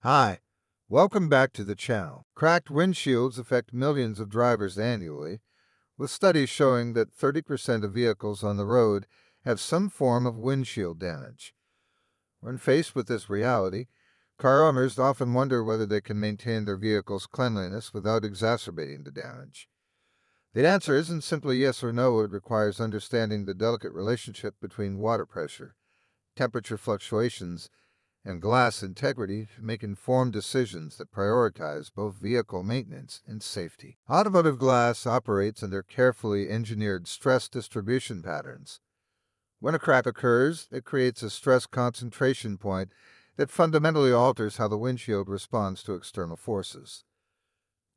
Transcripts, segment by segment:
Hi, welcome back to the channel. Cracked windshields affect millions of drivers annually, with studies showing that 30% of vehicles on the road have some form of windshield damage. When faced with this reality, car owners often wonder whether they can maintain their vehicle's cleanliness without exacerbating the damage. The answer isn't simply yes or no, it requires understanding the delicate relationship between water pressure, temperature fluctuations, and glass integrity to make informed decisions that prioritize both vehicle maintenance and safety. Automotive glass operates under carefully engineered stress distribution patterns. When a crack occurs, it creates a stress concentration point that fundamentally alters how the windshield responds to external forces.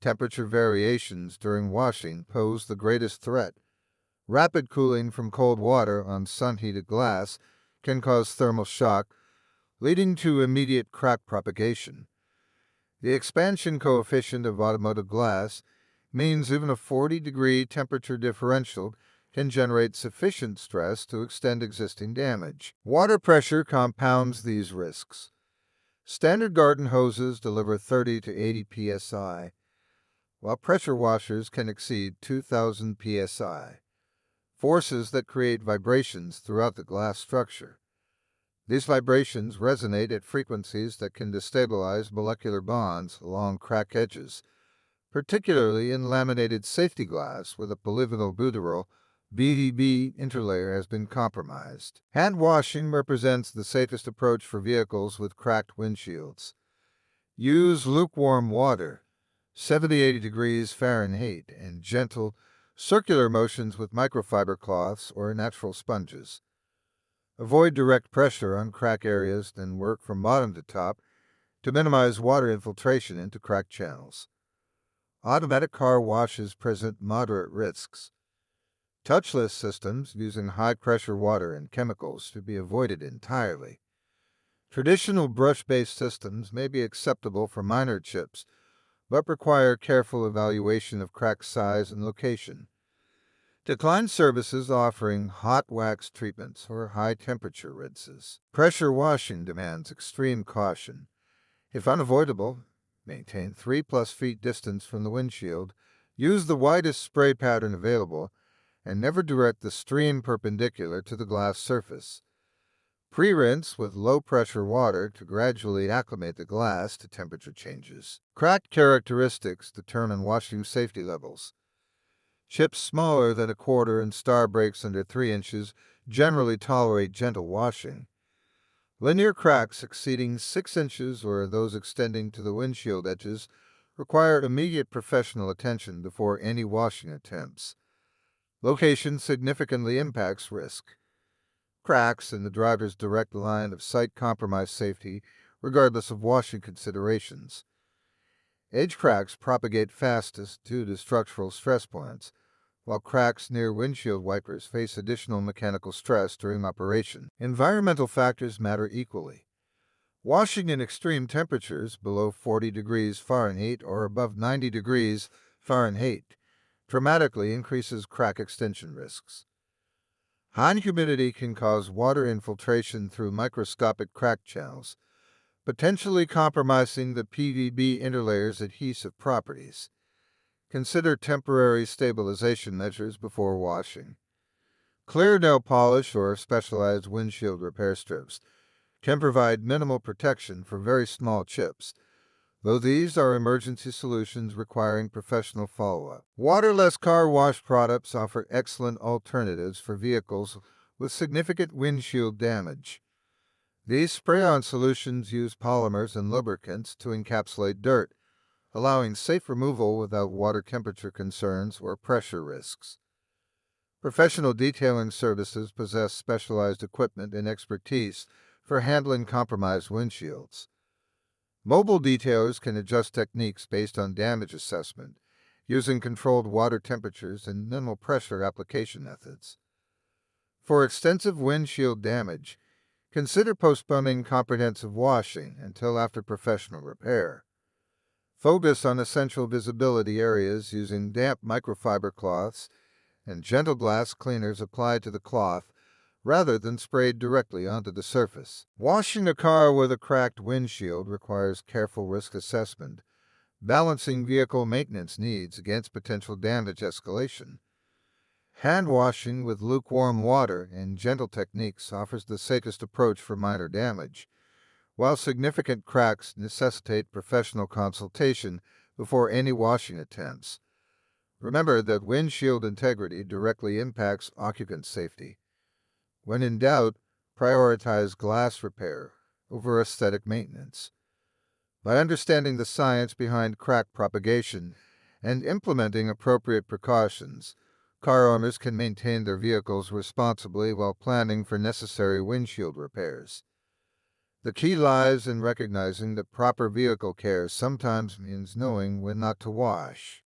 Temperature variations during washing pose the greatest threat. Rapid cooling from cold water on sun-heated glass can cause thermal shock, leading to immediate crack propagation. The expansion coefficient of automotive glass means even a 40-degree temperature differential can generate sufficient stress to extend existing damage. Water pressure compounds these risks. Standard garden hoses deliver 30 to 80 psi, while pressure washers can exceed 2,000 psi, forces that create vibrations throughout the glass structure. These vibrations resonate at frequencies that can destabilize molecular bonds along crack edges, particularly in laminated safety glass where the polyvinyl butyryl BDB interlayer has been compromised. Hand washing represents the safest approach for vehicles with cracked windshields. Use lukewarm water, 70-80 degrees Fahrenheit, and gentle, circular motions with microfiber cloths or natural sponges. Avoid direct pressure on crack areas, then work from bottom to top to minimize water infiltration into crack channels. Automatic car washes present moderate risks. Touchless systems using high-pressure water and chemicals should be avoided entirely. Traditional brush-based systems may be acceptable for minor chips, but require careful evaluation of crack size and location. Decline services offering hot wax treatments or high-temperature rinses. Pressure washing demands extreme caution. If unavoidable, maintain 3+ feet distance from the windshield, use the widest spray pattern available, and never direct the stream perpendicular to the glass surface. Pre-rinse with low-pressure water to gradually acclimate the glass to temperature changes. Crack characteristics determine washing safety levels. Chips smaller than a quarter and star breaks under 3 inches generally tolerate gentle washing. Linear cracks exceeding 6 inches or those extending to the windshield edges require immediate professional attention before any washing attempts. Location significantly impacts risk. Cracks in the driver's direct line of sight compromise safety regardless of washing considerations. Edge cracks propagate fastest due to structural stress points, while cracks near windshield wipers face additional mechanical stress during operation. Environmental factors matter equally. Washing in extreme temperatures below 40 degrees Fahrenheit or above 90 degrees Fahrenheit dramatically increases crack extension risks. High humidity can cause water infiltration through microscopic crack channels, potentially compromising the PVB interlayer's adhesive properties. Consider temporary stabilization measures before washing. Clear nail polish or specialized windshield repair strips can provide minimal protection for very small chips, though these are emergency solutions requiring professional follow-up. Waterless car wash products offer excellent alternatives for vehicles with significant windshield damage. These spray-on solutions use polymers and lubricants to encapsulate dirt, allowing safe removal without water temperature concerns or pressure risks. Professional detailing services possess specialized equipment and expertise for handling compromised windshields. Mobile detailers can adjust techniques based on damage assessment, using controlled water temperatures and minimal pressure application methods. For extensive windshield damage, consider postponing comprehensive washing until after professional repair. Focus on essential visibility areas using damp microfiber cloths and gentle glass cleaners applied to the cloth rather than sprayed directly onto the surface. Washing a car with a cracked windshield requires careful risk assessment, balancing vehicle maintenance needs against potential damage escalation. Hand washing with lukewarm water and gentle techniques offers the safest approach for minor damage, while significant cracks necessitate professional consultation before any washing attempts. Remember that windshield integrity directly impacts occupant safety. When in doubt, prioritize glass repair over aesthetic maintenance. By understanding the science behind crack propagation and implementing appropriate precautions, car owners can maintain their vehicles responsibly while planning for necessary windshield repairs. The key lies in recognizing that proper vehicle care sometimes means knowing when not to wash.